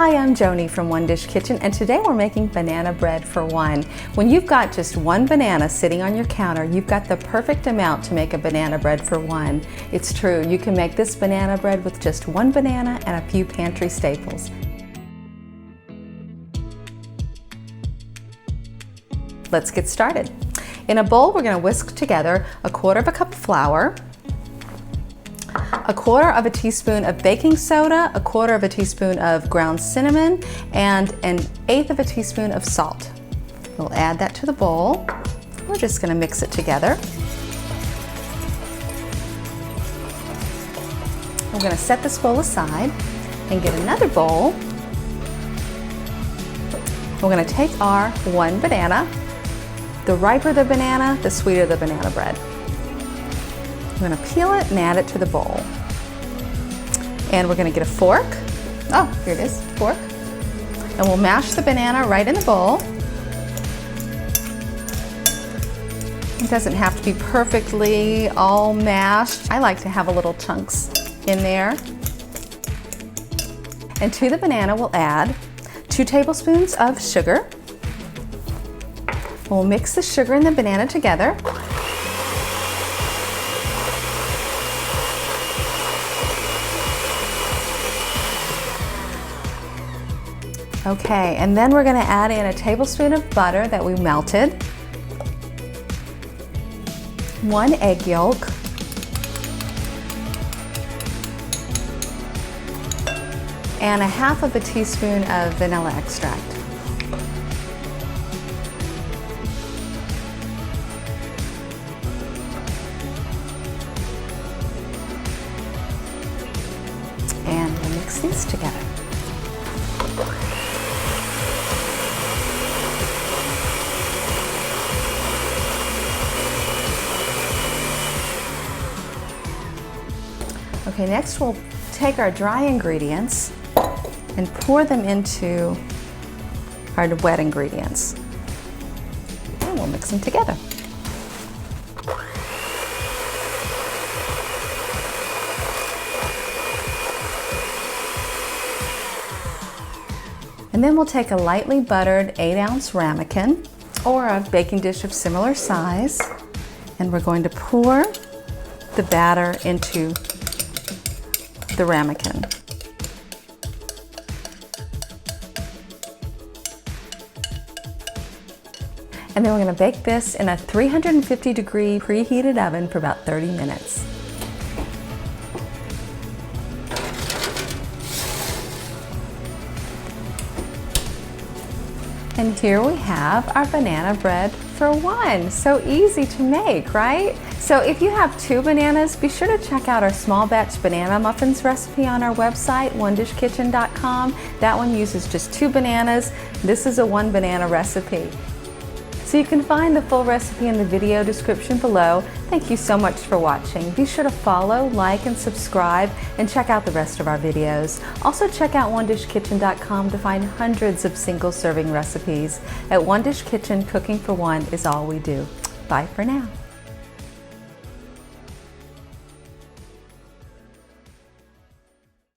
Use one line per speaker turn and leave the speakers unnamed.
Hi, I'm Joni from One Dish Kitchen, and today we're making banana bread for one. When you've got just one banana sitting on your counter, you've got the perfect amount to make a banana bread for one. It's true, you can make this banana bread with just one banana and a few pantry staples. Let's get started. In a bowl, we're going to whisk together a quarter of a cup of flour, a quarter of a teaspoon of baking soda, a quarter of a teaspoon of ground cinnamon, and an eighth of a teaspoon of salt. We'll add that to the bowl. We're just going to mix it together. I'm going to set this bowl aside and get another bowl. We're going to take our one banana. The riper the banana, the sweeter the banana bread. I'm going to peel it and add it to the bowl. And we're going to get a fork. Oh, here it is, fork. And we'll mash the banana right in the bowl. It doesn't have to be perfectly all mashed. I like to have a little chunks in there. And to the banana, we'll add 2 tablespoons of sugar. We'll mix the sugar and the banana together. Okay, and then we're going to add in a tablespoon of butter that we melted, 1 egg yolk, and a half of a teaspoon of vanilla extract. And we'll mix these together. Okay, next we'll take our dry ingredients and pour them into our wet ingredients. And we'll mix them together. And then we'll take a lightly buttered 8-ounce ramekin or a baking dish of similar size, and we're going to pour the batter into the ramekin. And then we're going to bake this in a 350-degree preheated oven for about 30 minutes. And here we have our banana bread for one. So easy to make, right? So if you have 2 bananas, be sure to check out our small batch banana muffins recipe on our website, onedishkitchen.com. That one uses just 2 bananas. This is a 1 banana recipe. So you can find the full recipe in the video description below. Thank you so much for watching. Be sure to follow, like, and subscribe, and check out the rest of our videos. Also check out onedishkitchen.com to find hundreds of single serving recipes. At One Dish Kitchen, cooking for one is all we do. Bye for now.